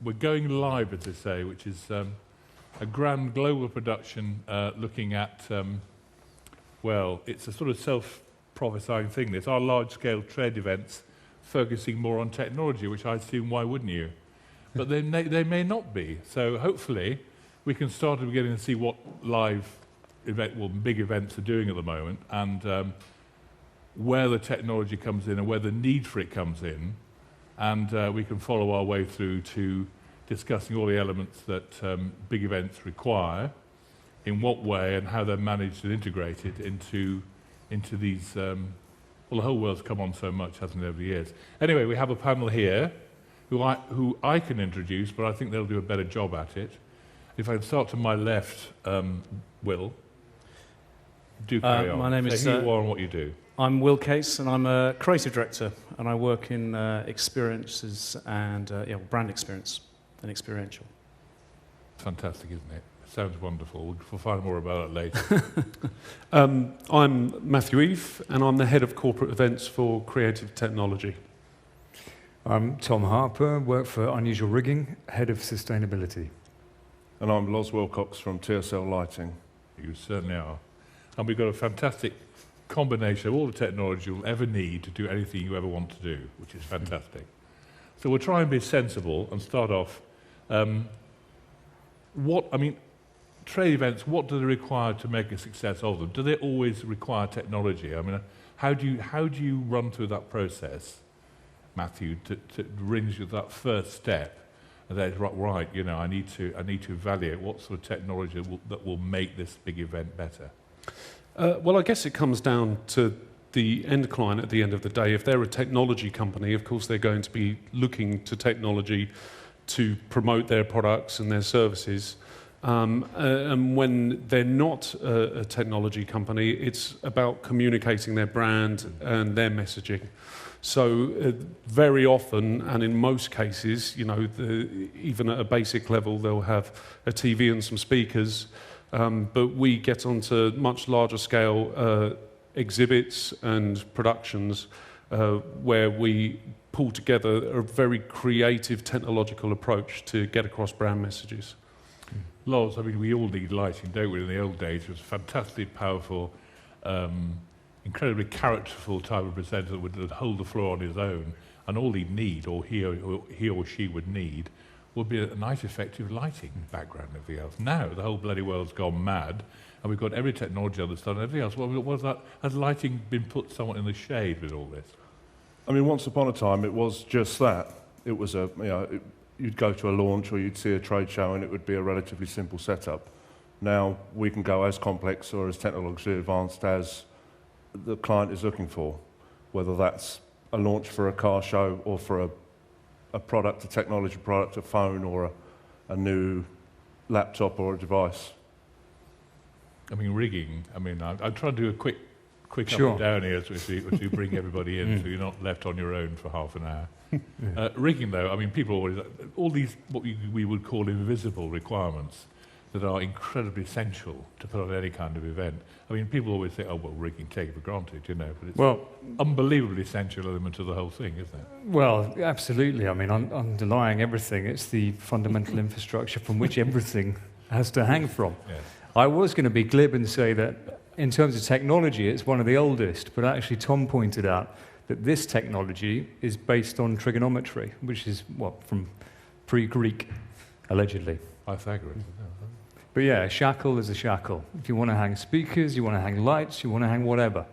We're going live, as they say, which is a grand global production looking at, well, it's a sort of self-prophesying thing. This our large-scale trade events focusing more on technology, which I assume, why wouldn't you? But they may not be. So hopefully we can start at the beginning and see what live event, well, big events are doing at the moment, and where the technology comes in and where the need for it comes in, and we can follow our way through to discussing all the elements that big events require, in what way and how they're managed and integrated into these, well, the whole world's come on so much, hasn't it, over the years. Anyway, we have a panel here who I can introduce, but I think they'll do a better job at it. If I start to my left, Will, do carry on. My name is... Who you are and what you do. I'm Will Case, and I'm a creative director, and I work in experiences and brand experience and experiential. Fantastic, isn't it? Sounds wonderful. We'll find more about it later. I'm Matthew Eve, and I'm the head of corporate events for creative technology. I'm Tom Harper, work for Unusual Rigging, head of sustainability. And I'm Loz Wilcox from TSL Lighting. You certainly are. And we've got a fantastic combination of all the technology you'll ever need to do anything you ever want to do, which is fantastic. So we'll try and be sensible and start off. Trade events, what do they require to make a success of them? Do they always require technology? I mean, how do you run through that process, Matthew, to bring you to that first step? And that's right, you know, I need to evaluate what sort of technology that will make this big event better. Well, I guess it comes down to the end client at the end of the day. If they're a technology company, of course they're going to be looking to technology to promote their products and their services. And when they're not a technology company, it's about communicating their brand and their messaging. So very often, and in most cases, you know, even at a basic level, they'll have a TV and some speakers, but we get onto much larger scale exhibits and productions where we pull together a very creative technological approach to get across brand messages. Loz, I mean, we all need lighting, don't we? In the old days, it was a fantastically powerful, incredibly characterful type of presenter that would hold the floor on his own, and all he'd need, or he or she would need, would be a nice, effective lighting background and everything else. Now, the whole bloody world's gone mad, and we've got every technology on the side and everything else. What was that? Has lighting been put somewhat in the shade with all this? I mean, once upon a time, it was just that. It was you'd go to a launch or you'd see a trade show and it would be a relatively simple setup. Now, we can go as complex or as technologically advanced as the client is looking for, whether that's a launch for a car show or for a product, a technology product, a phone or a new laptop or a device. I mean, rigging, I'll try to do a quick Sure. up and down here as we bring everybody in so you're not left on your own for half an hour. Rigging, though, I mean, people always, all these, what we would call invisible requirements that are incredibly essential to put on any kind of event. I mean, people always say, oh, well, rigging, take it for granted, you know, but it's unbelievably essential element to the whole thing, isn't it? Well, absolutely. I mean, underlying everything, it's the fundamental infrastructure from which everything has to hang from. Yes. I was going to be glib and say that in terms of technology, it's one of the oldest, but actually Tom pointed out that this technology is based on trigonometry, which is, from pre-Greek, allegedly. Pythagoras. But yeah, a shackle is a shackle. If you want to hang speakers, you want to hang lights, you want to hang whatever.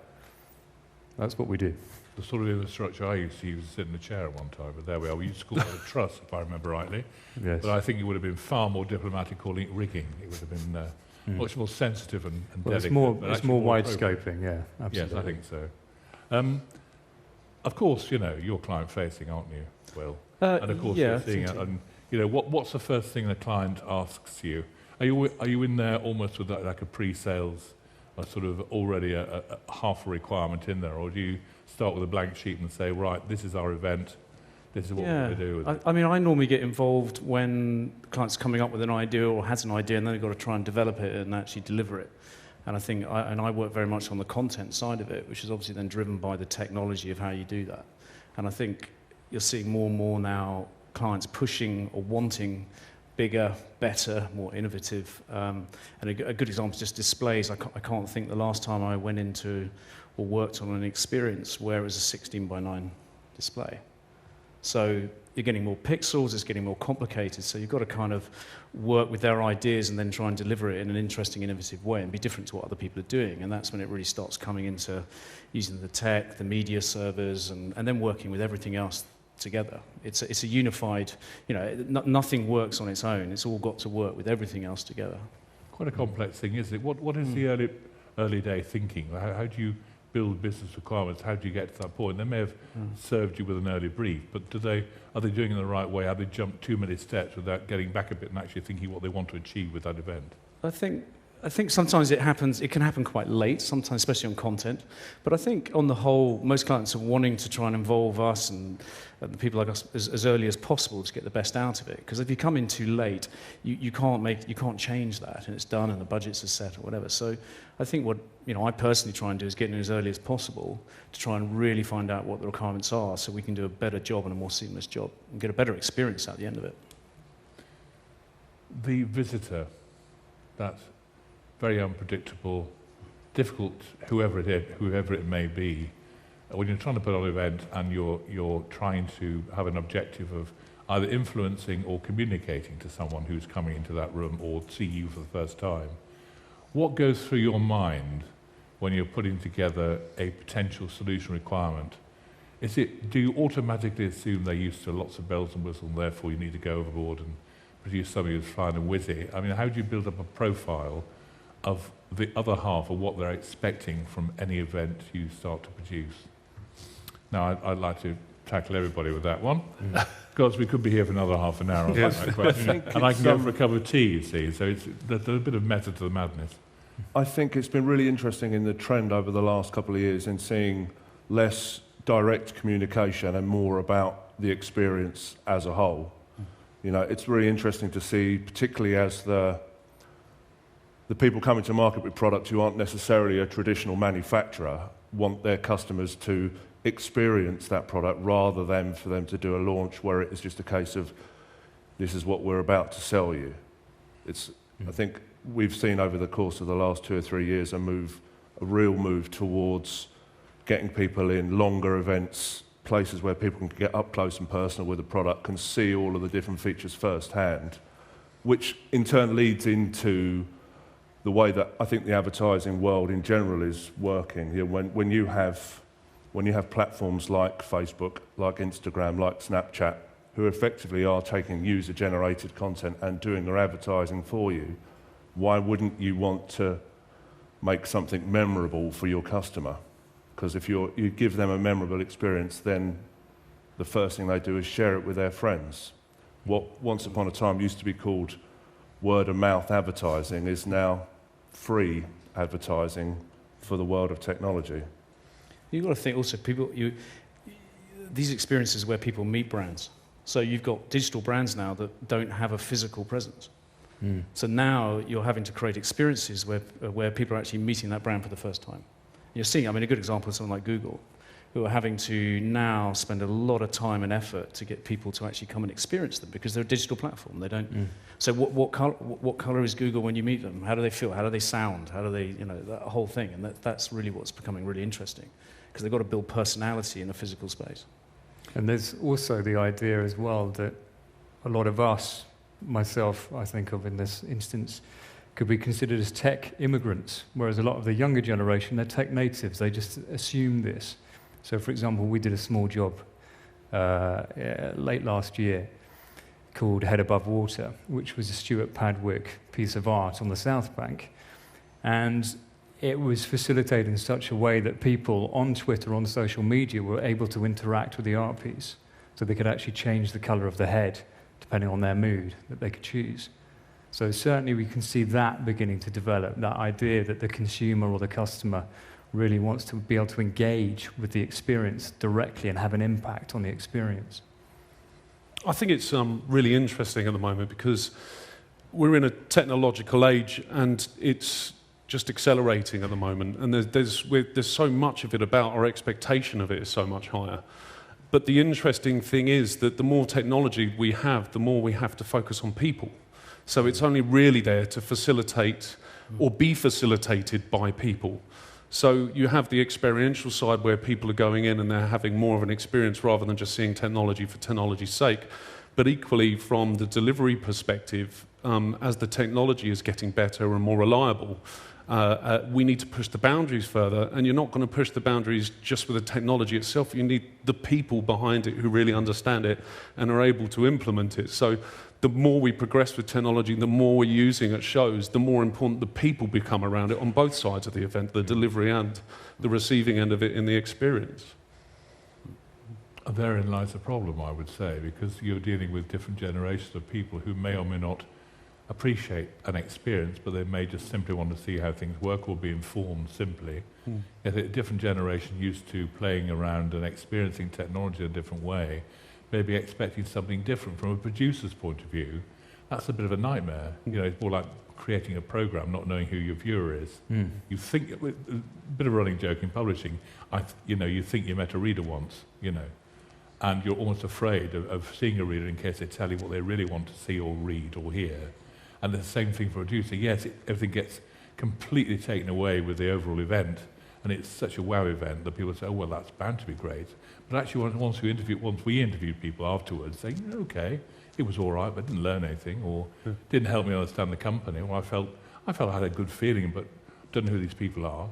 That's what we do. The sort of infrastructure I used to use was sit in a chair at one time, but there we are. We used to call it a truss, if I remember rightly. Yes. But I think it would have been far more diplomatic calling it rigging. It would have been much more sensitive and Well, delicate. it's more wide scoping, yeah, absolutely. Yes, I think so. Of course, you know, you're client-facing, aren't you, Will? And of course, you're seeing it. And you know, what's the first thing the client asks you? Are you in there almost with like a pre-sales, sort of already a half a requirement in there, or do you start with a blank sheet and say, right, this is our event, this is what we're going to do with it? I mean, I normally get involved when the client's coming up with an idea or has an idea, and then they've got to try and develop it and actually deliver it. And I think, I work very much on the content side of it, which is obviously then driven by the technology of how you do that. And I think you're seeing more and more now clients pushing or wanting bigger, better, more innovative. And a good example is just displays. I can't think the last time I went into or worked on an experience where it was a 16 by 9 display. So you're getting more pixels, it's getting more complicated, so you've got to kind of work with their ideas and then try and deliver it in an interesting, innovative way and be different to what other people are doing. And that's when it really starts coming into using the tech, the media servers, and then working with everything else together. It's a unified, nothing works on its own. It's all got to work with everything else together. Quite a complex thing, isn't it? What is the early day thinking? How do you build business requirements? How do you get to that point? They may have served you with an early brief, but are they doing it in the right way? Have they jumped too many steps without getting back a bit and actually thinking what they want to achieve with that event? I think sometimes it can happen quite late, sometimes especially on content. But I think on the whole, most clients are wanting to try and involve us and the people like us as early as possible to get the best out of it. Because if you come in too late, you can't change that, and it's done and the budgets are set or whatever. So I think what I personally try and do is get in as early as possible to try and really find out what the requirements are, so we can do a better job and a more seamless job and get a better experience at the end of it. The visitor, that's very unpredictable, difficult, whoever it may be. When you're trying to put on an event and you're trying to have an objective of either influencing or communicating to someone who's coming into that room or see you for the first time, what goes through your mind when you're putting together a potential solution requirement? Do you automatically assume they're used to lots of bells and whistles and therefore you need to go overboard and produce something that's fine and witty? I mean, how do you build up a profile of the other half of what they're expecting from any event you start to produce? Now, I'd like to tackle everybody with that one, because we could be here for another half an hour on that question. And I can go for a cup of tea, you see, so there's a bit of method to the madness. I think it's been really interesting in the trend over the last couple of years in seeing less direct communication and more about the experience as a whole. It's really interesting to see, particularly as the people coming to market with products who aren't necessarily a traditional manufacturer want their customers to experience that product rather than for them to do a launch where it is just a case of, this is what we're about to sell you. I think we've seen over the course of the last 2 or 3 years a real move towards getting people in longer events, places where people can get up close and personal with the product, can see all of the different features firsthand, which in turn leads into the way that I think the advertising world in general is working. When you have platforms like Facebook, like Instagram, like Snapchat, who effectively are taking user-generated content and doing their advertising for you, why wouldn't you want to make something memorable for your customer? Because if you give them a memorable experience, then the first thing they do is share it with their friends. What once upon a time used to be called word-of-mouth advertising is now free advertising for the world of technology. You've got to think also, these experiences where people meet brands. So you've got digital brands now that don't have a physical presence. So now you're having to create experiences where people are actually meeting that brand for the first time. You're seeing, a good example is someone like Google, who are having to now spend a lot of time and effort to get people to actually come and experience them because they're a digital platform. They don't. So what color is Google when you meet them? How do they feel? How do they sound? How do they, that whole thing? And that's really what's becoming really interesting, because they've got to build personality in a physical space. And there's also the idea as well that a lot of us, myself, I think of in this instance, could be considered as tech immigrants, whereas a lot of the younger generation, they're tech natives. They just assume this. So, for example, we did a small job late last year called Head Above Water, which was a Stuart Padwick piece of art on the South Bank. And it was facilitated in such a way that people on Twitter, on social media, were able to interact with the art piece. So they could actually change the colour of the head, depending on their mood, that they could choose. So certainly we can see that beginning to develop, that idea that the consumer or the customer really wants to be able to engage with the experience directly and have an impact on the experience. I think it's really interesting at the moment because we're in a technological age and it's just accelerating at the moment, and there's so much of it about, our expectation of it is so much higher. But the interesting thing is that the more technology we have, the more we have to focus on people. So it's only really there to facilitate or be facilitated by people. So you have the experiential side where people are going in and they're having more of an experience rather than just seeing technology for technology's sake. But equally, from the delivery perspective, as the technology is getting better and more reliable, we need to push the boundaries further, and you're not going to push the boundaries just with the technology itself. You need the people behind it who really understand it and are able to implement it. So the more we progress with technology, the more we're using at shows, the more important the people become around it on both sides of the event, the delivery and the receiving end of it in the experience. Therein lies the problem, I would say, because you're dealing with different generations of people who may or may not appreciate an experience, but they may just simply want to see how things work or be informed simply. Yet a different generation used to playing around and experiencing technology in a different way, maybe expecting something different from a producer's point of view. That's a bit of a nightmare. You know, it's more like creating a program, not knowing who your viewer is. You think, a bit of a running joke in publishing, you think you met a reader once, and you're almost afraid of seeing a reader in case they tell you what they really want to see or read or hear. And the same thing for a producer. Yes, everything gets completely taken away with the overall event, and it's such a wow event that people say, oh, well, that's bound to be great. But actually, once we interviewed people afterwards, saying, okay, it was all right, but didn't learn anything, or didn't help me understand the company, or I felt I had a good feeling, but don't know who these people are,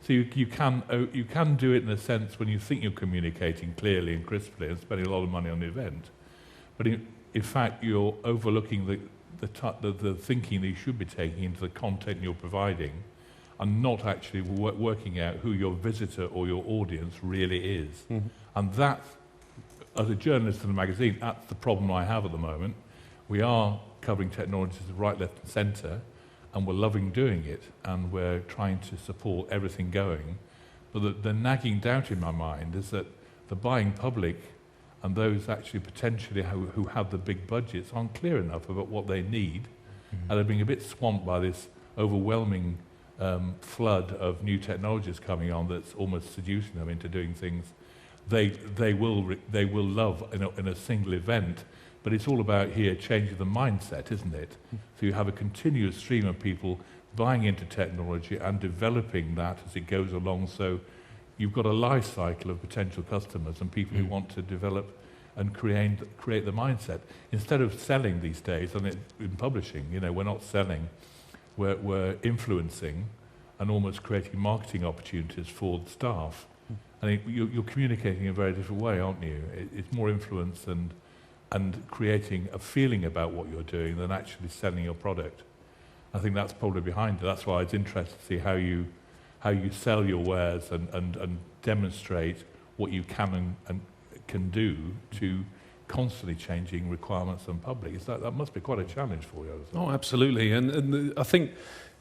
So you can do it in a sense when you think you're communicating clearly and crisply and spending a lot of money on the event. But in fact, you're overlooking the thinking that you should be taking into the content you're providing and not actually working out who your visitor or your audience really is. And that, as a journalist in a magazine, that's the problem I have at the moment. We are covering technologies right, left and centre, and we're loving doing it, and we're trying to support everything going. But the nagging doubt in my mind is that the buying public and those actually potentially who have the big budgets aren't clear enough about what they need, and they're being a bit swamped by this overwhelming flood of new technologies coming on that's almost seducing them into doing things they will love in a single event. But it's all about here changing the mindset, isn't it? So you have a continuous stream of people buying into technology and developing that as it goes along. So you've got a life cycle of potential customers and people who want to develop and create the mindset. Instead of selling these days, and in publishing, we're not selling, we're influencing and almost creating marketing opportunities for the staff. I think you're communicating in a very different way, aren't you? It's more influence and creating a feeling about what you're doing than actually selling your product. I think that's probably behind it. That's why it's interesting to see how you sell your wares and demonstrate what you can and can do to constantly changing requirements and public. That must be quite a challenge for you. Oh, absolutely. And I think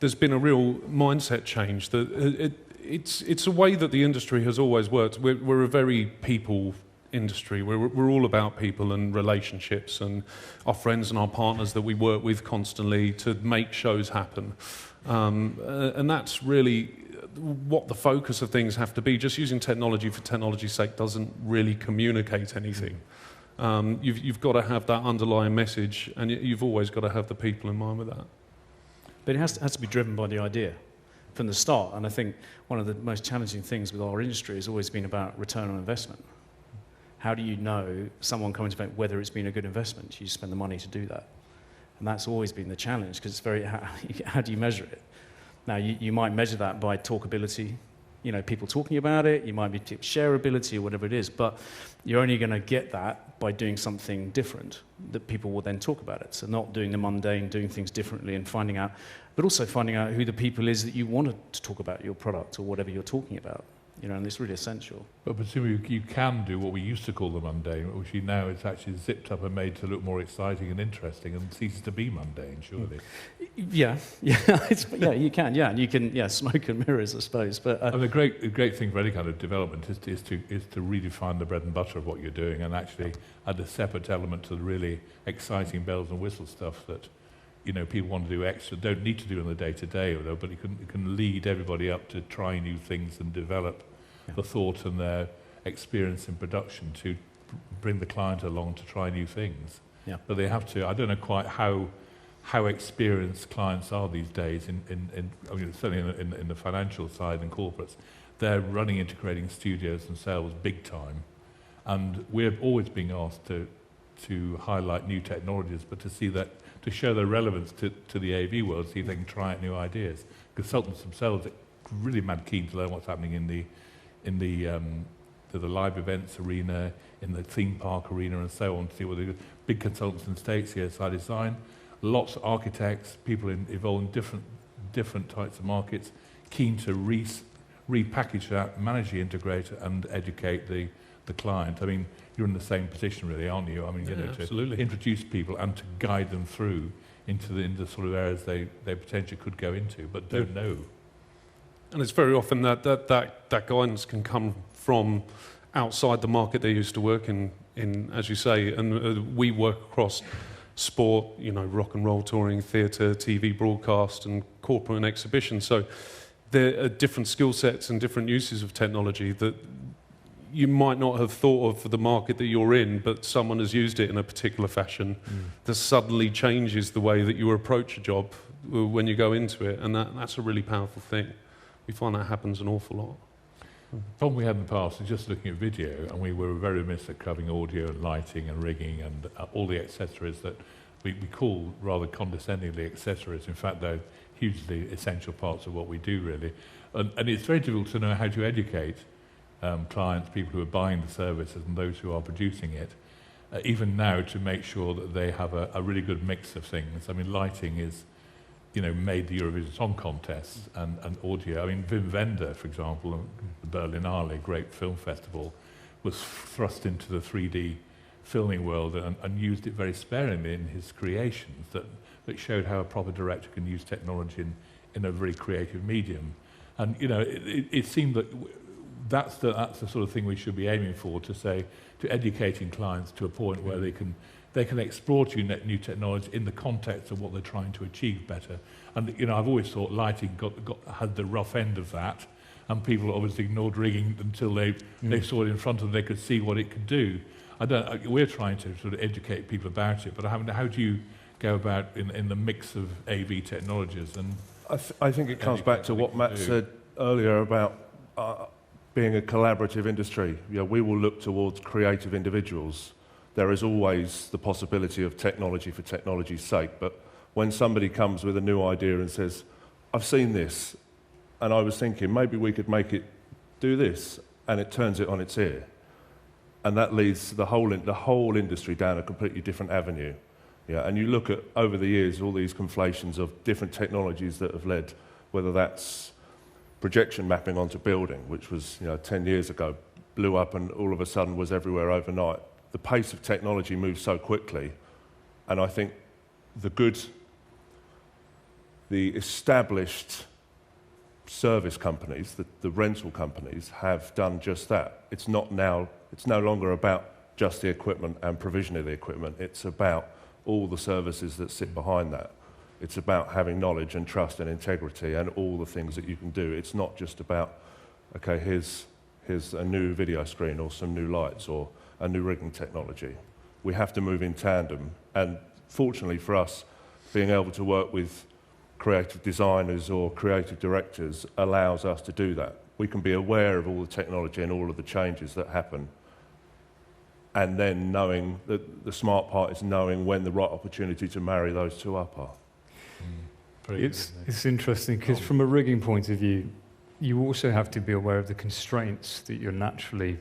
there's been a real mindset change. That it's a way that the industry has always worked. We're a very people industry. We're all about people and relationships and our friends and our partners that we work with constantly to make shows happen. And that's really what the focus of things have to be. Just using technology for technology's sake doesn't really communicate anything. You've got to have that underlying message, and you've always got to have the people in mind with that. But it has to be driven by the idea from the start. And I think one of the most challenging things with our industry has always been about return on investment. How do you know someone coming to event whether it's been a good investment? You spend the money to do that. And that's always been the challenge, because it's very, how do you measure it? Now, you might measure that by talkability, people talking about it, you might be shareability or whatever it is, but you're only going to get that by doing something different that people will then talk about it. So not doing the mundane, doing things differently and finding out, but also finding out who the people is that you want to talk about your product or whatever you're talking about. And it's really essential. But presumably you can do what we used to call the mundane, which now is actually zipped up and made to look more exciting and interesting and ceases to be mundane, surely. Yeah, you can, and you can, smoke and mirrors, I suppose. But the great thing for any kind of development is to redefine the bread and butter of what you're doing and actually add a separate element to the really exciting bells and whistles stuff that people want to do extra, don't need to do in the day-to-day, but it can lead everybody up to try new things and develop the thought and their experience in production to bring the client along to try new things. Yeah. But they have to. I don't know quite how experienced clients are these days. I mean, certainly in the financial side and corporates, they're running integrating studios themselves big time, and we're always being asked to highlight new technologies, but to show their relevance to the AV world, see if they can try out new ideas. Consultants themselves are really mad keen to learn what's happening in the live events arena, in the theme park arena, and so on. To see what the big consultants in the States here, CSI Design, lots of architects, people involved in different types of markets, keen to repackage that, manage the integrator, and educate the client. I mean, you're in the same position, really, aren't you? I mean, absolutely. To introduce people and to guide them through into the sort of areas they potentially could go into, but don't know. And it's very often that guidance can come from outside the market they used to work in, as you say, and we work across sport, rock and roll touring, theatre, TV broadcast, and corporate and exhibition. So there are different skill sets and different uses of technology that you might not have thought of for the market that you're in, but someone has used it in a particular fashion that suddenly changes the way that you approach a job when you go into it, and that's a really powerful thing. We find that happens an awful lot. The problem we had in the past is just looking at video, and we were very remiss at covering audio and lighting and rigging and all the accessories that we call rather condescendingly accessories. In fact, they're hugely essential parts of what we do, really. And it's very difficult to know how to educate clients, people who are buying the services and those who are producing it, even now, to make sure that they have a really good mix of things. I mean, lighting is, made the Eurovision Song Contest, and audio. I mean, Wim Wenders, for example, the Berlinale, great film festival, was thrust into the 3D filming world and used it very sparingly in his creations that showed how a proper director can use technology in a very creative medium. And, it seemed that that's the sort of thing we should be aiming for, to educating clients to a point where they can explore new technology in the context of what they're trying to achieve better. And I've always thought lighting had the rough end of that, and people obviously ignored rigging until they saw it in front of them, they could see what it could do. We're trying to sort of educate people about it, but how do you go about in the mix of AV technologies? And I think it comes back to what Matt said earlier about being a collaborative industry. We will look towards creative individuals. There is always the possibility of technology for technology's sake, but when somebody comes with a new idea and says, I've seen this, and I was thinking maybe we could make it do this, and it turns it on its ear, and that leads the whole industry down a completely different avenue. And you look at, over the years, all these conflations of different technologies that have led, whether that's projection mapping onto building, which was 10 years ago, blew up and all of a sudden was everywhere overnight. The pace of technology moves so quickly, and I think the established service companies, the rental companies, have done just that. It's no longer about just the equipment and provision of the equipment. It's about all the services that sit behind that. It's about having knowledge and trust and integrity and all the things that you can do. It's not just about, okay, here's a new video screen or some new lights or a new rigging technology. We have to move in tandem. And fortunately for us, being able to work with creative designers or creative directors allows us to do that. We can be aware of all the technology and all of the changes that happen. And then knowing that the smart part is knowing when the right opportunity to marry those two up are. It's interesting because from a rigging point of view, you also have to be aware of the constraints that you're naturally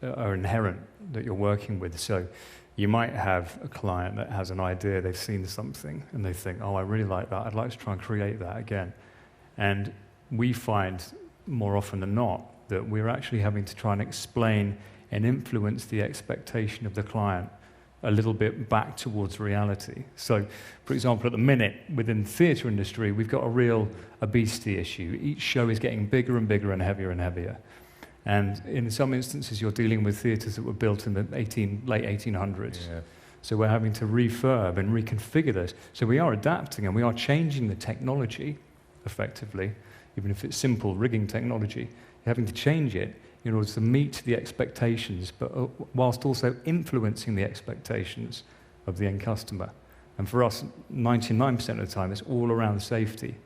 are inherent that you're working with. So you might have a client that has an idea, they've seen something, and they think, oh, I really like that, I'd like to try and create that again. And we find more often than not that we're actually having to try and explain and influence the expectation of the client a little bit back towards reality. So, for example, at the minute, within the theatre industry, we've got a real obesity issue. Each show is getting bigger and bigger and heavier and heavier. And in some instances, you're dealing with theatres that were built in the late 1800s. Yeah. So we're having to refurb and reconfigure this. So we are adapting and we are changing the technology, effectively, even if it's simple rigging technology. You're having to change it in order to meet the expectations, but whilst also influencing the expectations of the end customer. And for us, 99% of the time, it's all around safety.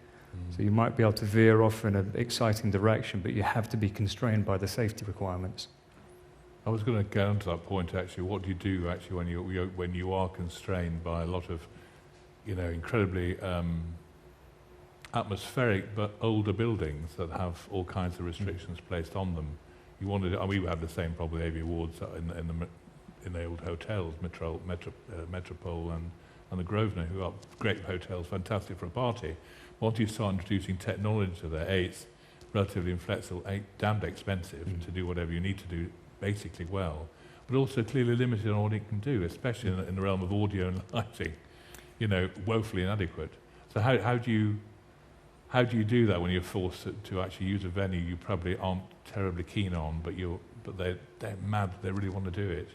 So you might be able to veer off in an exciting direction, but you have to be constrained by the safety requirements. I was going to go on to that point actually. What do you do actually when you are constrained by a lot of, incredibly atmospheric but older buildings that have all kinds of restrictions placed on them? You wanted, we had the same problem with AV Awards in the old hotels, Metropole and the Grosvenor, who are great hotels, fantastic for a party. Once you start introducing technology to there, it's relatively inflexible, damned expensive to do whatever you need to do basically well, but also clearly limited on what it can do, especially in the realm of audio and lighting, woefully inadequate. So how do you do that when you're forced to actually use a venue you probably aren't terribly keen on, but they're mad, they really want to do it?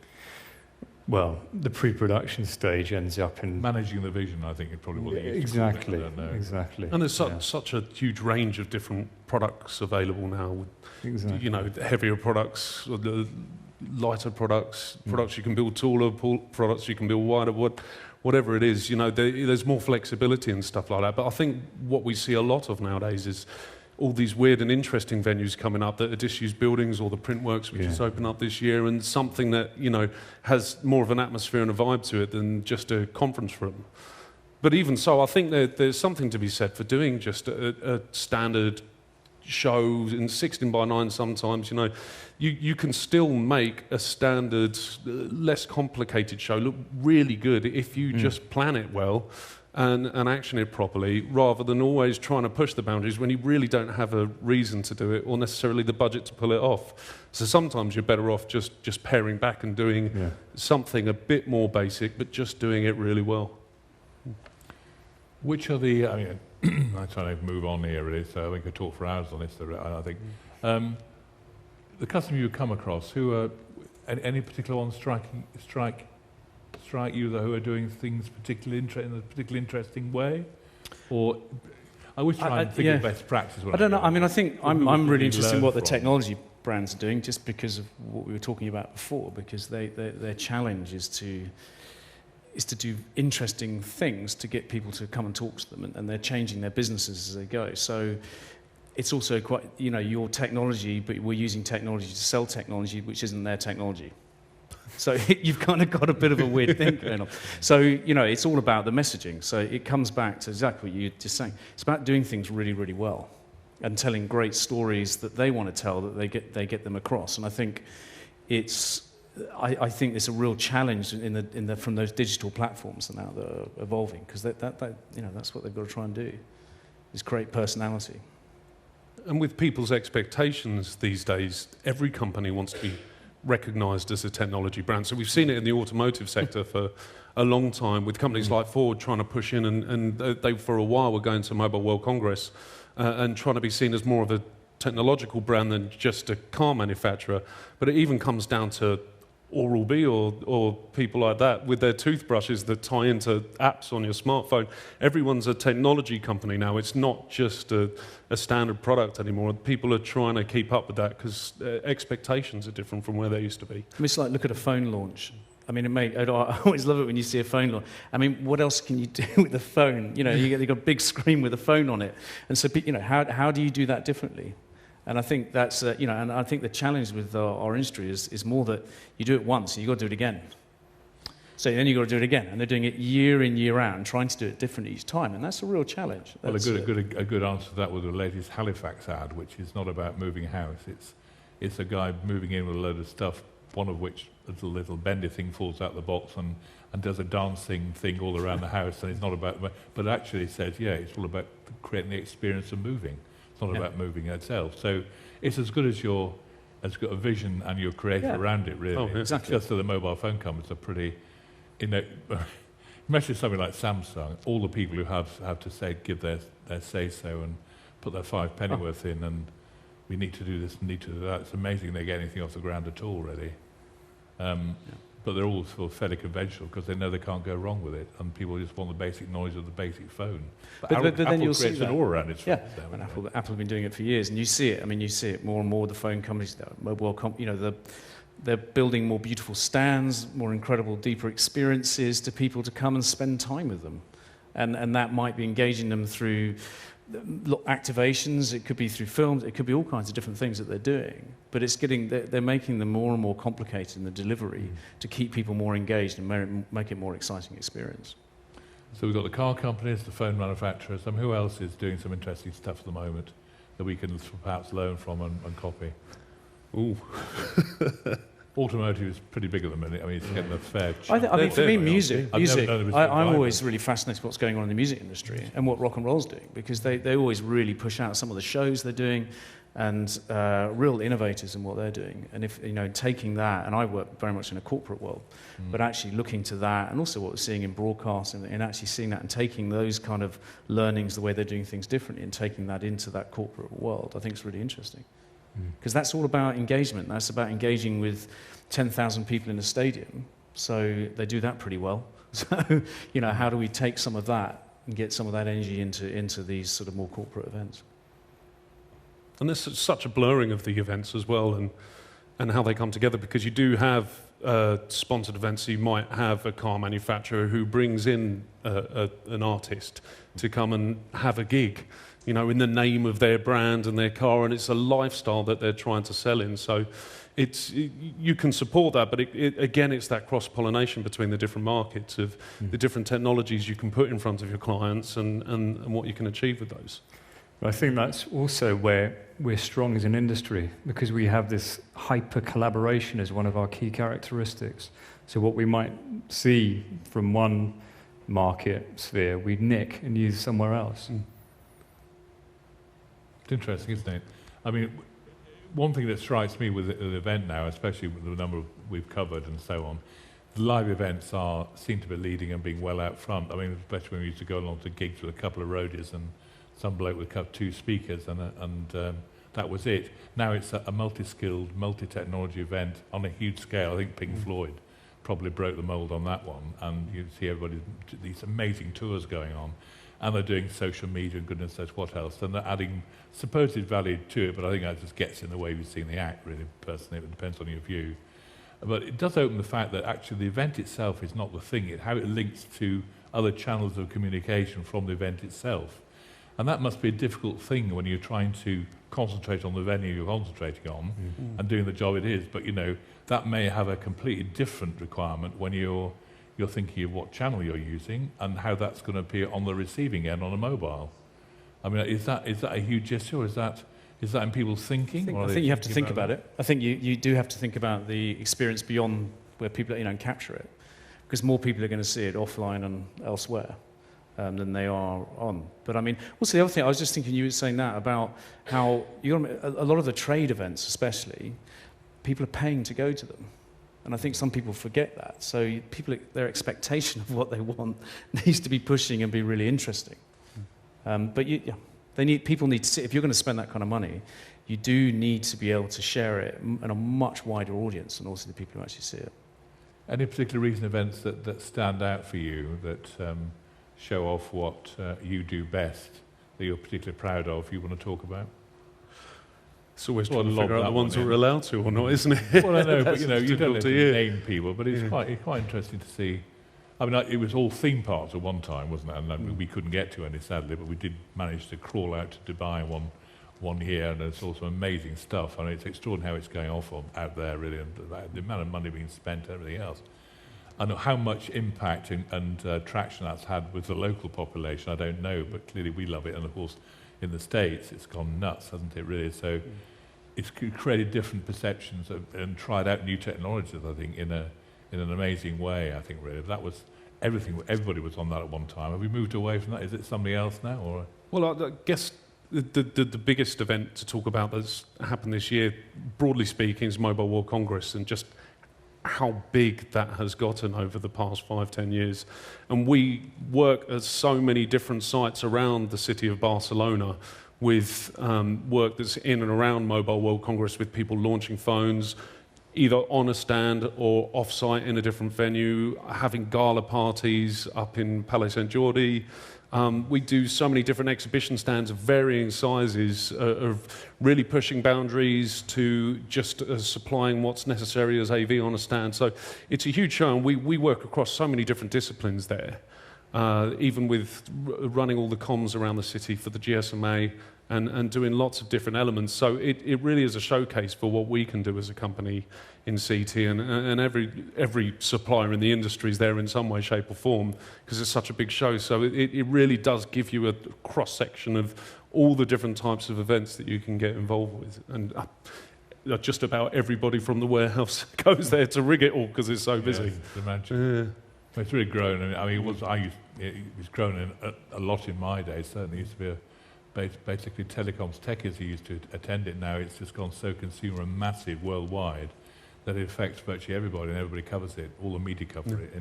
Well, the pre-production stage ends up in managing the vision, I think, is probably what they used to call it. I don't know. Exactly. And there's such a huge range of different products available now. With, the heavier products, the lighter products, products you can build taller, products you can build wider, whatever it is. There's more flexibility and stuff like that. But I think what we see a lot of nowadays is all these weird and interesting venues coming up, that are disused buildings, or the Printworks, which is open up this year, and something that has more of an atmosphere and a vibe to it than just a conference room. But even so, I think there's something to be said for doing just a standard show in 16:9 sometimes. You can still make a standard, less complicated show look really good if you just plan it well and action it properly, rather than always trying to push the boundaries when you really don't have a reason to do it or necessarily the budget to pull it off. So sometimes you're better off just paring back and doing something a bit more basic, but just doing it really well. Which are the, I'm trying to move on here really, so we could talk for hours on this, I think. The customer you come across, who are, any particular ones strike you who are doing things in a particularly interesting way? Or I always try and think of best practice. I don't know. I think I'm really interested in what the technology brands are doing, just because of what we were talking about before, because their challenge is to do interesting things to get people to come and talk to them, and they're changing their businesses as they go. So it's also quite, your technology, but we're using technology to sell technology, which isn't their technology. So you've kind of got a bit of a weird thing going on. So, it's all about the messaging. So it comes back to exactly what you're just saying. It's about doing things really, really well and telling great stories that they want to tell, that they get them across. And I think I think it's a real challenge from those digital platforms now that are evolving, because that's what they've got to try and do, is create personality. And with people's expectations these days, every company wants to be recognised as a technology brand. So we've seen it in the automotive sector for a long time, with companies like Ford trying to push in, and they for a while were going to Mobile World Congress and trying to be seen as more of a technological brand than just a car manufacturer. But it even comes down to Oral-B or people like that with their toothbrushes that tie into apps on your smartphone. Everyone's a technology company now. It's not just a standard product anymore. People are trying to keep up with that because expectations are different from where they used to be. It's like, look at a phone launch. I always love it when you see a phone launch. What else can you do with a phone? You've got a big screen with a phone on it. And so, how do you do that differently? And I think that's, and I think the challenge with our industry is more that you do it once and you've got to do it again. So then you've got to do it again. And they're doing it year in, year out and trying to do it different each time. And that's a real challenge. Well, a good answer to that was the latest Halifax ad, which is not about moving house. It's a guy moving in with a load of stuff, one of which a little bendy thing falls out the box and does a dancing thing all around the house. And it's not about, but actually says, it's all about creating the experience of moving. It's not about moving itself. So it's as good as has got a vision and your creator around it, really. Oh, yeah. Exactly. Just so the mobile phone companies are pretty, especially something like Samsung, all the people who have to give their say-so and put their 5 pennyworth in, and we need to do this and need to do that. It's amazing they get anything off the ground at all, really. but they're all sort of fairly conventional because they know they can't go wrong with it, and people just want the basic noise of the basic phone. But then Apple you'll see creates an that. aura around its Yeah, phones now, and don't Apple have been doing it for years, and you see it. I mean, you see it more and more. The phone companies, they're building more beautiful stands, more incredible, deeper experiences to people to come and spend time with them, and that might be engaging them through activations. It could be through films. It could be all kinds of different things that they're doing. But they're making them more and more complicated in the delivery to keep people more engaged and make it a more exciting experience. So we've got the car companies, the phone manufacturers, and who else is doing some interesting stuff at the moment that we can perhaps learn from and copy? Ooh. Automotive is pretty big at the minute. I mean, it's getting a fair chunk. I mean, for me, music. I've never known it was so I'm vibrant. always really fascinated with what's going on in the music industry and what rock and roll's doing, because they always really push out some of the shows they're doing, and real innovators in what they're doing. And if taking that, and I work very much in a corporate world, but actually looking to that, and also what we're seeing in broadcast, and actually seeing that and taking those kind of learnings, the way they're doing things differently, and taking that into that corporate world, I think it's really interesting. Because that's all about engagement. That's about engaging with 10,000 people in a stadium. So they do that pretty well. So, how do we take some of that and get some of that energy into these sort of more corporate events? And there's such a blurring of the events as well, and how they come together, because you do have sponsored events. So you might have a car manufacturer who brings in an artist to come and have a gig, in the name of their brand and their car, and it's a lifestyle that they're trying to sell in. So you can support that, but again, it's that cross-pollination between the different markets of the different technologies you can put in front of your clients and what you can achieve with those. I think that's also where we're strong as an industry, because we have this hyper-collaboration as one of our key characteristics. So what we might see from one market sphere, we nick and use somewhere else. It's interesting, isn't it? I mean, one thing that strikes me with the event now, especially with the number we've covered and so on, the live events seem to be leading and being well out front. I mean, especially when we used to go along to gigs with a couple of roadies and some bloke with 2 speakers, and that was it. Now it's a multi-skilled, multi-technology event on a huge scale. I think Pink Floyd probably broke the mould on that one, and you see everybody, these amazing tours going on, and they're doing social media and goodness knows what else, and they're adding supposed value to it, but I think that just gets in the way of seeing the act, really, personally. It depends on your view. But it does open the fact that actually the event itself is not the thing, it's how it links to other channels of communication from the event itself. And that must be a difficult thing when you're trying to concentrate on the venue you're concentrating on and doing the job it is. But, that may have a completely different requirement when you're thinking of what channel you're using and how that's going to appear on the receiving end on a mobile. I mean, is that a huge issue, or is that in people's thinking? I think you have to think about it. I think you do have to think about the experience beyond where people, capture it, because more people are going to see it offline and elsewhere than they are on. But I mean, also the other thing, I was just thinking, you were saying that about how a lot of the trade events, especially, people are paying to go to them. And I think some people forget that. So their expectation of what they want needs to be pushing and be really interesting. But people need to see, if you're going to spend that kind of money, you do need to be able to share it in a much wider audience, and also the people who actually see it. Any particular recent events that stand out for you, that show off what you do best, that you're particularly proud of, you want to talk about? It's always trying to figure out the ones that we're allowed to or not, isn't it? Well, I know, but you don't have to hear. name people, but it's quite interesting to see. I mean, it was all theme parks at one time, wasn't it? And we couldn't get to any, sadly, but we did manage to crawl out to Dubai one year, and it's also amazing stuff. I mean, it's extraordinary how it's going off out there, really, and the amount of money being spent and everything else. And how much impact and traction that's had with the local population, I don't know, but clearly we love it. And of course, in the States, it's gone nuts, hasn't it, really? So it's created different perceptions and tried out new technologies, I think, in an amazing way, I think, really. That was everything. Everybody was on that at one time. Have we moved away from that? Is it something else now? Or? Well, I guess the biggest event to talk about that's happened this year, broadly speaking, is Mobile World Congress, and just how big that has gotten over the past 5-10 years. And we work at so many different sites around the city of Barcelona with work that's in and around Mobile World Congress, with people launching phones, either on a stand or off-site in a different venue, having gala parties up in Palais Saint-Georges. We do so many different exhibition stands of varying sizes, of really pushing boundaries to just supplying what's necessary as AV on a stand. So it's a huge show, and we work across so many different disciplines there, even with running all the comms around the city for the GSMA and doing lots of different elements. So it really is a showcase for what we can do as a company in CT, and every supplier in the industry is there in some way, shape or form, because it's such a big show. So it really does give you a cross-section of all the different types of events that you can get involved with. And just about everybody from the warehouse goes there to rig it all because it's so busy. Yes, imagine. It's really grown. I mean, it was grown a lot in my day. Certainly used to be basically telecoms techies who used to attend it. Now it's just gone so consumer and massive worldwide that it affects virtually everybody, and everybody covers it. All the media cover it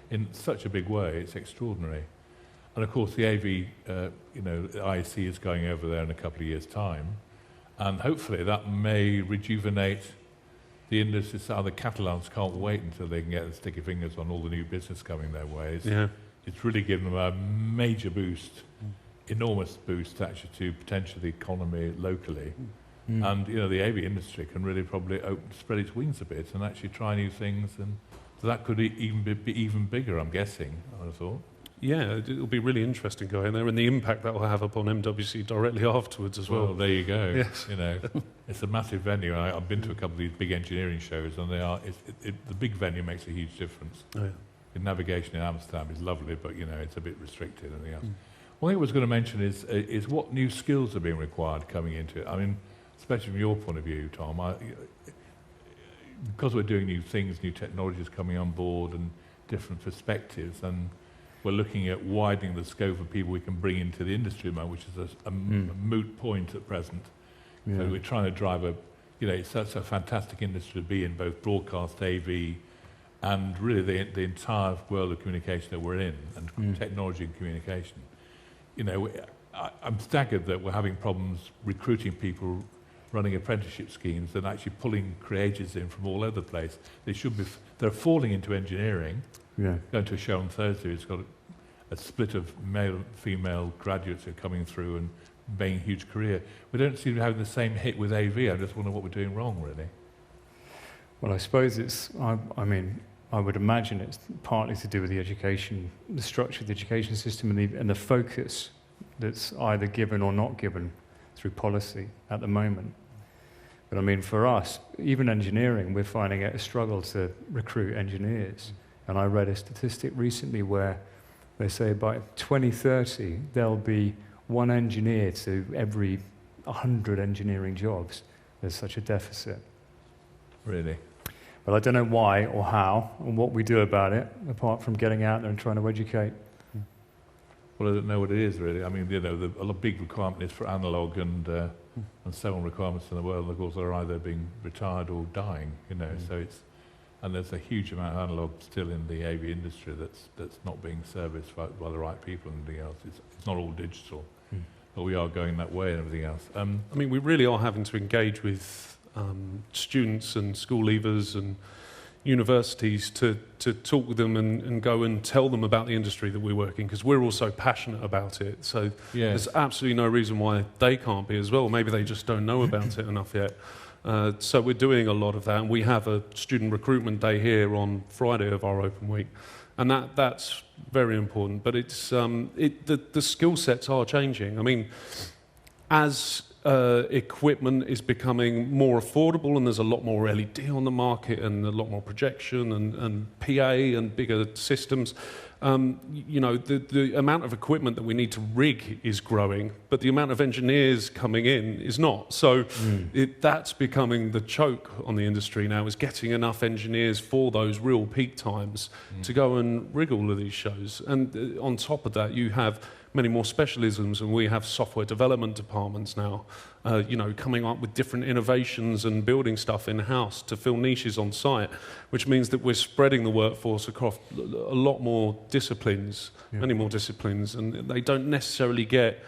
in such a big way. It's extraordinary. And of course, the AV, the IEC is going over there in a couple of years' time, and hopefully that may rejuvenate the industry. So the Catalans can't wait until they can get the sticky fingers on all the new business coming their way. It's really given them a major boost. Enormous boost actually to potentially the economy locally, and the AV industry can really probably spread its wings a bit and actually try new things, and so that could even be even bigger. I'm guessing. I would have thought. Yeah, it'll be really interesting going there, and the impact that will have upon MWC directly afterwards as well. Well, there you go. Yes. It's a massive venue. I've been to a couple of these big engineering shows, and the big venue makes a huge difference. Oh, yeah. The navigation in Amsterdam is lovely, but it's a bit restricted and everything else. One thing I was going to mention is what new skills are being required coming into it. I mean, especially from your point of view, Tom, because we're doing new things, new technologies coming on board and different perspectives, and we're looking at widening the scope of people we can bring into the industry, which is a moot point at present. Yeah. So we're trying to drive it's such a fantastic industry to be in, both broadcast, AV, and really the entire world of communication that we're in, and technology and communication. I'm staggered that we're having problems recruiting people, running apprenticeship schemes, and actually pulling creators in from all over the place. They're falling into engineering. Yeah. Going to a show on Thursday, it's got a split of male and female graduates who are coming through and making a huge career. We don't seem to have the same hit with AV. I just wonder what we're doing wrong, really. Well, I suppose I would imagine it's partly to do with the education, the structure of the education system, and the focus that's either given or not given through policy at the moment. But I mean, for us, even engineering, we're finding it a struggle to recruit engineers. And I read a statistic recently where they say by 2030, there'll be one engineer to every 100 engineering jobs. There's such a deficit. Really? But I don't know why or how and what we do about it, apart from getting out there and trying to educate. Well, I don't know what it is, really. I mean, a big requirement is for analogue and so on requirements in the world. And of course, they're either being retired or dying, so and there's a huge amount of analogue still in the AV industry that's not being serviced by the right people and everything else. It's not all digital, but we are going that way and everything else. I mean, we really are having to engage with students and school leavers and universities to talk with them and go and tell them about the industry that we work in, because we're all so passionate about it. So there's absolutely no reason why they can't be as well. Maybe they just don't know about it enough yet. So we're doing a lot of that, and we have a student recruitment day here on Friday of our open week, and that's very important. But it's the skill sets are changing. I mean, as equipment is becoming more affordable, and there's a lot more LED on the market and a lot more projection and PA and bigger systems. The amount of equipment that we need to rig is growing, but the amount of engineers coming in is not. So that's becoming the choke on the industry now, is getting enough engineers for those real peak times to go and rig all of these shows. And on top of that, you have many more specialisms, and we have software development departments now, coming up with different innovations and building stuff in-house to fill niches on site, which means that we're spreading the workforce across a lot more disciplines, many more disciplines, and they don't necessarily get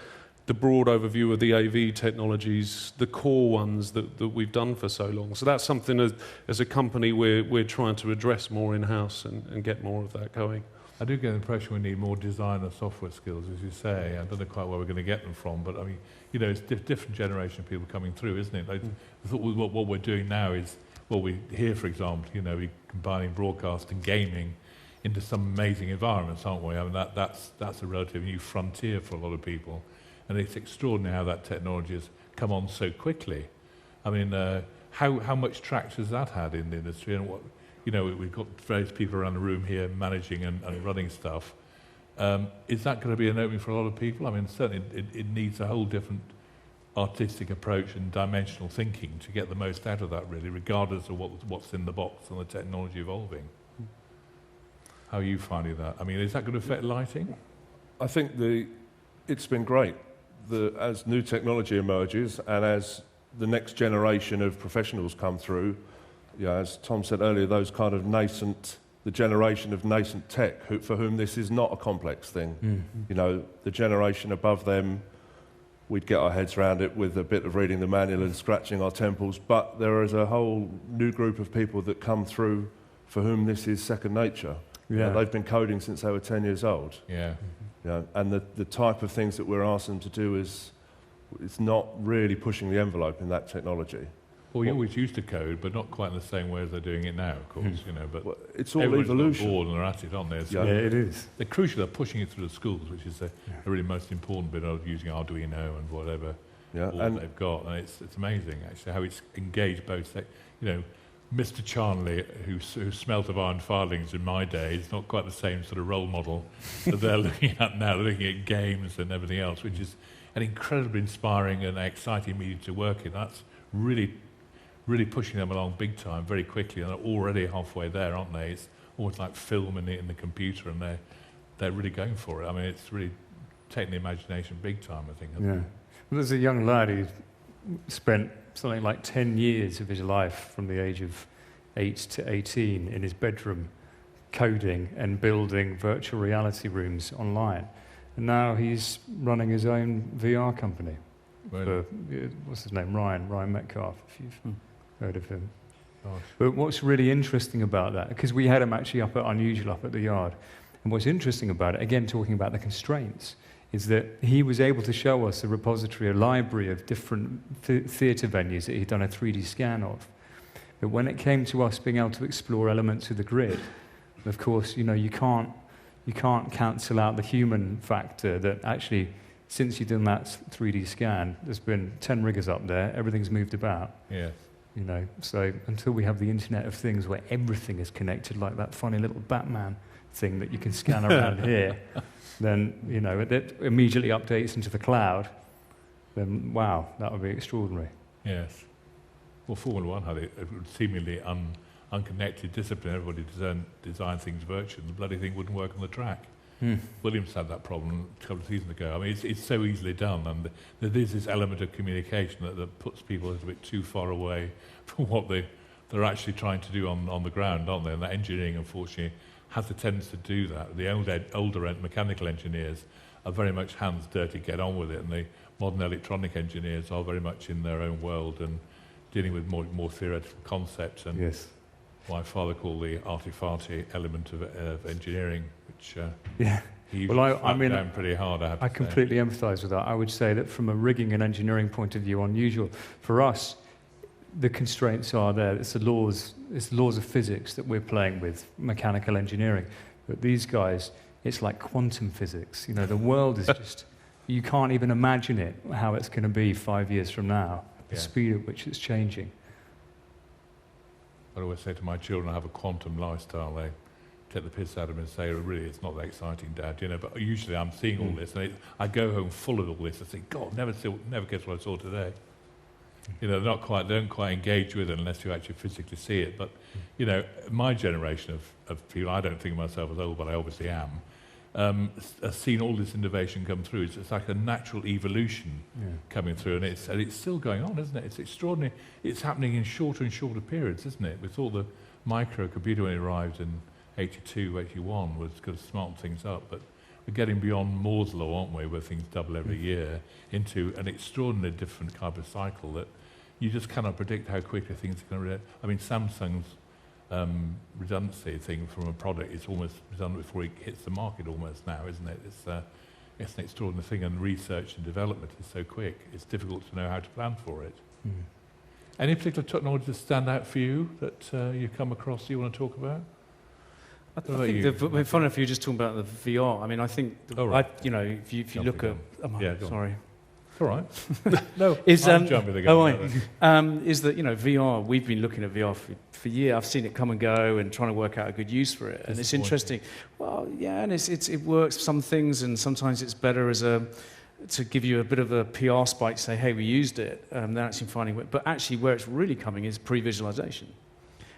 the broad overview of the AV technologies, the core ones that we've done for so long. So that's something as a company we're trying to address more in-house and get more of that going. I do get the impression we need more design and software skills, as you say. I don't know quite where we're going to get them from, but I mean, you know, it's different generation of people coming through, isn't it? I thought what we're doing now is, well, we here, for example, you know, we're combining broadcast and gaming into some amazing environments, aren't we? I mean, that's a relatively new frontier for a lot of people. And it's extraordinary how that technology has come on so quickly. I mean, how much traction has that had in the industry? And what, you know, we've got various people around the room here managing and running stuff. Is that going to be an opening for a lot of people? I mean, certainly it needs a whole different artistic approach and dimensional thinking to get the most out of that, really, regardless of what's in the box and the technology evolving. How are you finding that? I mean, is that going to affect lighting? I think it's been great. As new technology emerges and as the next generation of professionals come through, yeah, as Tom said earlier, those kind of the generation of nascent tech for whom this is not a complex thing. You know, the generation above them, we'd get our heads around it with a bit of reading the manual and scratching our temples, but there is a whole new group of people that come through for whom this is second nature. Yeah. They've been coding since they were 10 years old. Yeah. You know, and the type of things that we're asking them to do it's not really pushing the envelope in that technology. Well, we always used to code, but not quite in the same way as they're doing it now, of course, you know. But Well, it's all everyone's evolution. on board and they're at it, aren't they? So Yeah. it is. they're crucial. They're pushing it through the schools, which is the really most important bit of using Arduino and whatever Yeah, all and they've got. And it's amazing, actually, how it's engaged both. You know, Mr. Charnley, who smelt of iron filings in my day, is not quite the same sort of role model that they're looking at now. They're looking at games and everything else, which is an incredibly inspiring and exciting medium to work in. That's really pushing them along big time, very quickly, and they're already halfway there, aren't they? It's almost like film in the computer, and they're really going for it. I mean, it's really taking the imagination big time, I think. Yeah. Well, there's a young lad who spent something like 10 years of his life from the age of 8 to 18 in his bedroom coding and building virtual reality rooms online. And now he's running his own VR company. Really? What's his name? Ryan Metcalf, if you've heard of him. Gosh. But what's really interesting about that, because we had him actually up at Unusual, up at the Yard, and what's interesting about it, again talking about the constraints, is that he was able to show us a repository, a library of different theatre venues that he'd done a 3D scan of. But when it came to us being able to explore elements of the grid, of course, you know, you can't cancel out the human factor that actually, since you've done that 3D scan, there's been 10 riggers up there, everything's moved about. Yeah. You know, so until we have the Internet of Things where everything is connected, like that funny little Batman thing that you can scan around here, then, you know, it immediately updates into the cloud, then, wow, that would be extraordinary. Yes. Well, Formula One had a seemingly unconnected discipline. Everybody designed things virtually, and the bloody thing wouldn't work on the track. Williams had that problem a couple of seasons ago. I mean, it's so easily done, and there is this element of communication that puts people a little bit too far away from what they're actually trying to do on the ground, aren't they? And that engineering, unfortunately, has a tendency to do that. The older mechanical engineers are very much hands dirty, get on with it, and the modern electronic engineers are very much in their own world and dealing with more theoretical concepts. And Yes. what my father called the arty-farty element of engineering, which Yeah. he Well, used I mean, down pretty hard, I have to I say. completely empathise with that. I would say that from a rigging and engineering point of view, unusual. For us, the constraints are there. It's the laws of physics that we're playing with, mechanical engineering. But these guys, it's like quantum physics. You know, the world is just, you can't even imagine it, how it's going to be 5 years from now, the Yeah. speed at which it's changing. I always say to my children, I have a quantum lifestyle. They take the piss out of me and say, oh, really, it's not that exciting, Dad. You know, but usually I'm seeing all this, and I go home full of all this. I think, God, never guess what I saw today. You know, they don't quite engage with it unless you actually physically see it. But, you know, my generation of people, I don't think of myself as old, but I obviously am, has seen all this innovation come through. It's like a natural evolution coming through, and it's still going on, isn't it? It's extraordinary. It's happening in shorter and shorter periods, isn't it? We thought the microcomputer when it arrived in 82, 81 was going to smart things up, but we're getting beyond Moore's law, aren't we, where things double every year, into an extraordinarily different kind of cycle that you just cannot predict how quickly things are going to react. I mean, Samsung's redundancy thing from a product is almost redundant before it hits the market almost now, isn't it? It's an extraordinary thing, and research and development is so quick, it's difficult to know how to plan for it. Any particular technology that stand out for you that you've come across you want to talk about? I think funny enough, you're just talking about the VR. I mean, I think, if you look at... Sorry. It's all right. No, is, I'm jumping the gun. Is that, VR, we've been looking at VR for years. I've seen it come and go and trying to work out a good use for it. And it's interesting. Well, yeah, and it works for some things, and sometimes it's better to give you a bit of a PR spike to say, hey, we used it, than actually finding it. But actually where it's really coming is pre-visualization.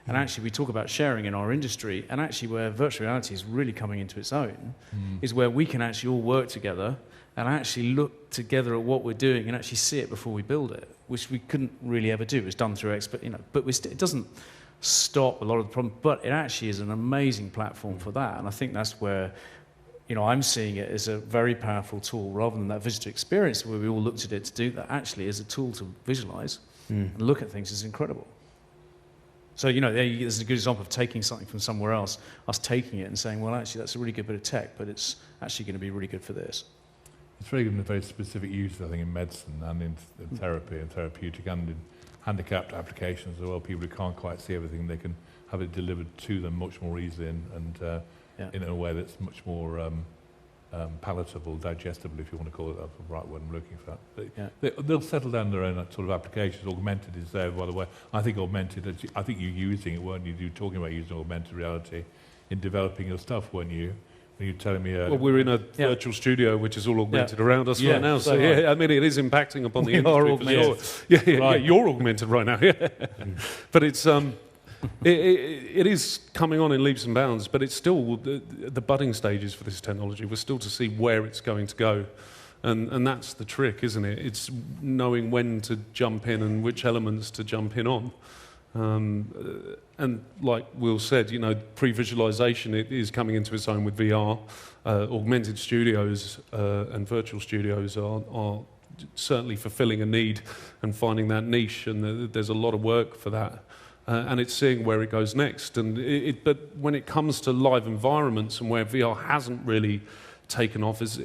And actually we talk about sharing in our industry, and actually where virtual reality is really coming into its own is where we can actually all work together and actually look together at what we're doing and actually see it before we build it, which we couldn't really ever do. It was done through but it doesn't stop a lot of the problem, but it actually is an amazing platform for that. And I think that's where, I'm seeing it as a very powerful tool rather than that visitor experience where we all looked at it to do that. Actually, as a tool to visualize and look at things is incredible. So, there's a good example of taking something from somewhere else, us taking it and saying, well, actually, that's a really good bit of tech, but it's actually going to be really good for this. It's very good in a very specific use, I think, in medicine and in therapy and therapeutic and in handicapped applications as well. People who can't quite see everything, they can have it delivered to them much more easily and in a way that's much more palatable, digestible, if you want to call it that, the right word I'm looking for. They'll settle down their own sort of applications. Augmented is there, by the way. I think you're using it, weren't you? You were talking about using augmented reality in developing your stuff, weren't you? When you were telling me well, we're in a virtual studio, which is all augmented around us right now. So, I mean, it is impacting upon the industry. Are augmented. Yeah, you're augmented right now. But it's... It is coming on in leaps and bounds, but it's still the budding stages for this technology. We're still to see where it's going to go, and that's the trick, isn't it? It's knowing when to jump in and which elements to jump in on. And like Will said, pre-visualization is coming into its own with VR. Augmented studios and virtual studios are certainly fulfilling a need and finding that niche, and there's a lot of work for that. And it's seeing where it goes next. But when it comes to live environments and where VR hasn't really taken off, it's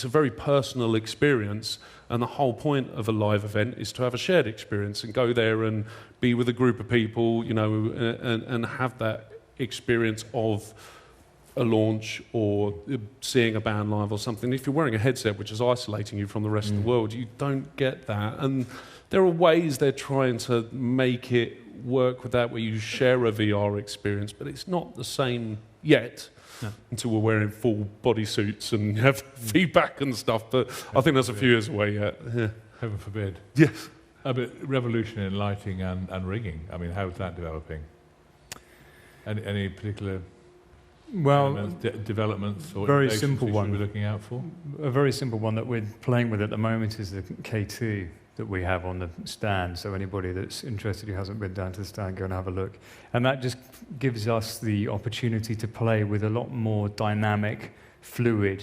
a very personal experience. And the whole point of a live event is to have a shared experience and go there and be with a group of people, and have that experience of a launch or seeing a band live or something. If you're wearing a headset which is isolating you from the rest of the world, you don't get that. And there are ways they're trying to make it work with that, where you share a VR experience, but it's not the same yet until we're wearing full bodysuits and have feedback and stuff. But I think that's a few years away yet. Yeah. Heaven forbid. Yes. But revolution in lighting and rigging, I mean, how is that developing? Any particular developments or very simple one we're looking out for? A very simple one that we're playing with at the moment is the K2 that we have on the stand. So anybody that's interested who hasn't been down to the stand, go and have a look. And that just gives us the opportunity to play with a lot more dynamic, fluid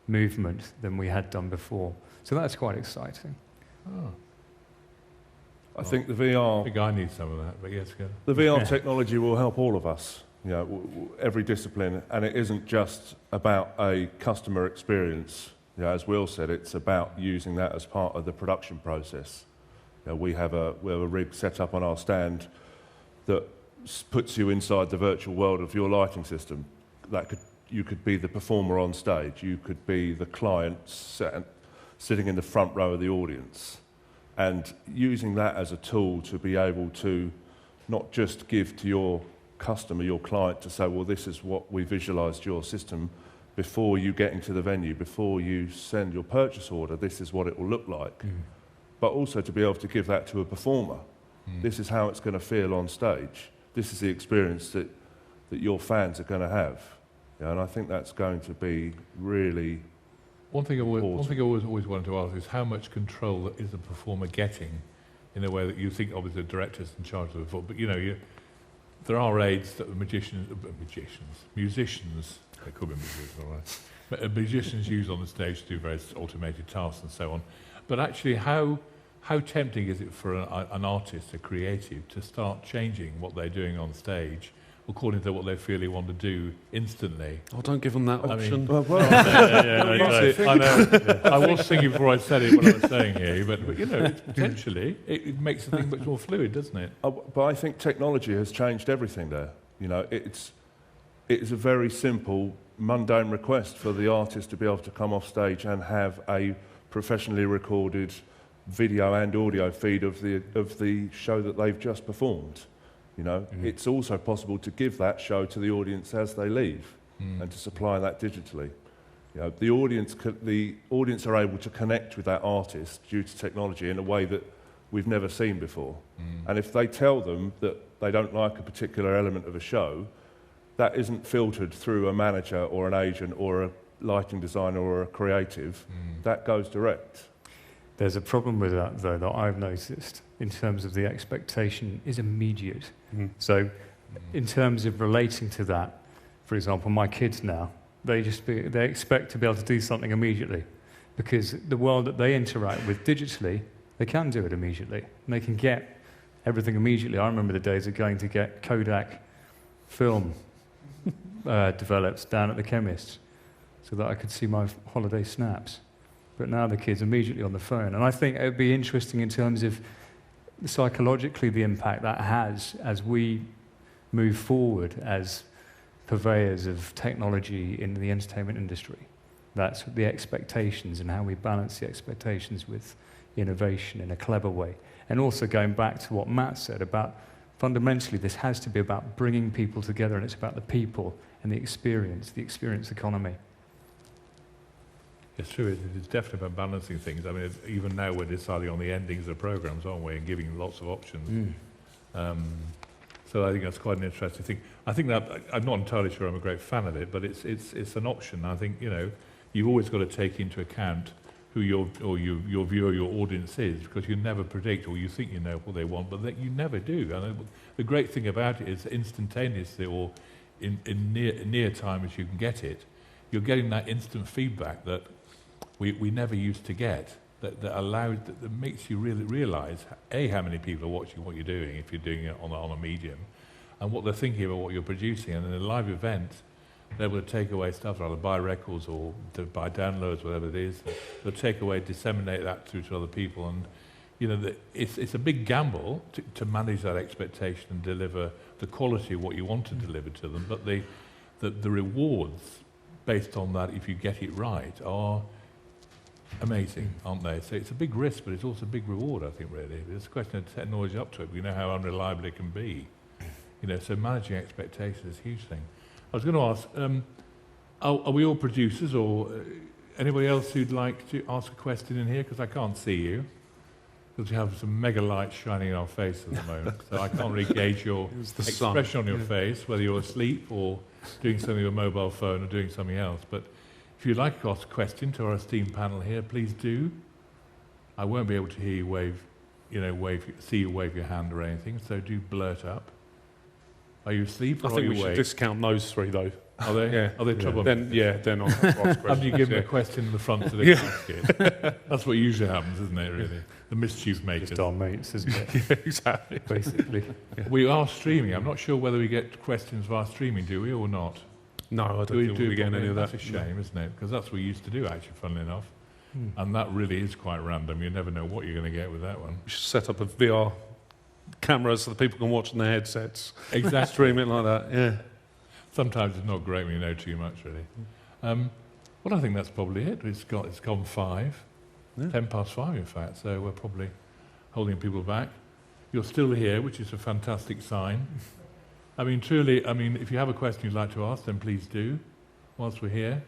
movement than we had done before. So that's quite exciting. Oh. I think the VR... I think I need some of that, but yes, go. The VR technology will help all of us, every discipline, and it isn't just about a customer experience. As Will said, it's about using that as part of the production process. We have a rig set up on our stand that puts you inside the virtual world of your lighting system. You could be the performer on stage, you could be the client sitting in the front row of the audience, and using that as a tool to be able to not just give to your customer, your client, to say, well, this is what we visualised your system before you get into the venue, before you send your purchase order, this is what it will look like. But also to be able to give that to a performer. This is how it's going to feel on stage. This is the experience that your fans are going to have. And I think that's going to be really One thing I always wanted to ask is how much control is the performer getting in a way that you think, obviously, the director's in charge of it, but there are aids that musicians They could be musicians, all right. But musicians use on the stage to do various automated tasks and so on. But actually, how tempting is it for an artist, a creative, to start changing what they're doing on stage according to what they feel they want to do instantly? Oh, don't give them that option. I know. I was thinking before I said it what I was saying here, but you know, it's potentially, it makes the thing much more fluid, doesn't it? But I think technology has changed everything there. You know, it's a very simple, mundane request for the artist to be able to come off stage and have a professionally recorded video and audio feed of the show that they've just performed. You know, it's also possible to give that show to the audience as they leave and to supply that digitally. You know, the audience are able to connect with that artist due to technology in a way that we've never seen before. And if they tell them that they don't like a particular element of a show, that isn't filtered through a manager or an agent or a lighting designer or a creative. That goes direct. There's a problem with that, though, that I've noticed in terms of the expectation is immediate. So in terms of relating to that, for example, my kids now, they expect to be able to do something immediately because the world that they interact with digitally, they can do it immediately. And they can get everything immediately. I remember the days of going to get Kodak film developed down at the chemist so that I could see my holiday snaps. But now the kids immediately on the phone. And I think it would be interesting in terms of psychologically the impact that has as we move forward as purveyors of technology in the entertainment industry. That's the expectations and how we balance the expectations with innovation in a clever way. And also going back to what Matt said about fundamentally this has to be about bringing people together, and it's about the people and the experience economy. It's true, it's definitely about balancing things. I mean, even now we're deciding on the endings of programs, aren't we, and giving lots of options. So I think that's quite an interesting thing. I think that, I'm not entirely sure I'm a great fan of it, but it's an option. I think, you know, you've always got to take into account who your viewer, your audience is, because you never predict, or you think you know what they want, but you never do. And the great thing about it is instantaneously, or in near time as you can get it, you're getting that instant feedback that we never used to get, that makes you really realise, A, how many people are watching what you're doing if you're doing it on a medium, and what they're thinking about what you're producing. And in a live event, they're able to take away stuff, either buy records or to buy downloads, whatever it is. They'll take away, disseminate that through to other people. And you know, it's a big gamble to manage that expectation and deliver the quality of what you want to deliver to them. But the rewards based on that, if you get it right, are amazing, aren't they? So it's a big risk, but it's also a big reward, I think, really. It's a question of technology up to it. We know how unreliable it can be. You know, so managing expectations is a huge thing. I was going to ask, are we all producers, or anybody else who'd like to ask a question in here? Because I can't see you. Because you have some mega lights shining in our face at the moment. So I can't really gauge your expression on your face, whether you're asleep or doing something with a mobile phone or doing something else. But if you'd like to ask a question to our esteemed panel here, please do. I won't be able to hear you see you wave your hand or anything, so do blurt up. Are you asleep or I think are you we should awake? discount those three, though. Are they? Yeah. Are they trouble? They're not. Have you given a question in the front of the basket? That's what usually happens, isn't it, really? The mischief makers. Just our mates, isn't it? Yeah, exactly. Basically. Yeah. We are streaming. I'm not sure whether we get questions via streaming, do we, or not? No, I don't think we'll be getting any of that. That's a shame, isn't it? Because that's what we used to do, actually, funnily enough. And that really is quite random. You never know what you're going to get with that one. We should set up a VR camera so that people can watch on their headsets. Exactly. Stream it like that, yeah. Sometimes it's not great when you know too much, really. Well, I think that's probably it. It's gone 5. Yeah. 10 past 5, in fact, so we're probably holding people back. You're still here, which is a fantastic sign. I mean, truly, if you have a question you'd like to ask, then please do, whilst we're here.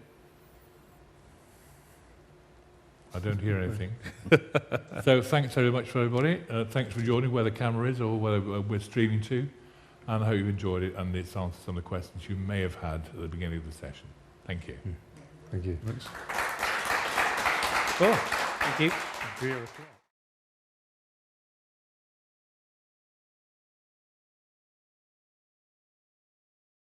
I don't hear anything. So thanks very much for everybody. Thanks for joining, where the camera is or whether we're streaming to. And I hope you've enjoyed it and it's answered some of the questions you may have had at the beginning of the session. Thank you. Thank you. Thanks. Cool. Thank you.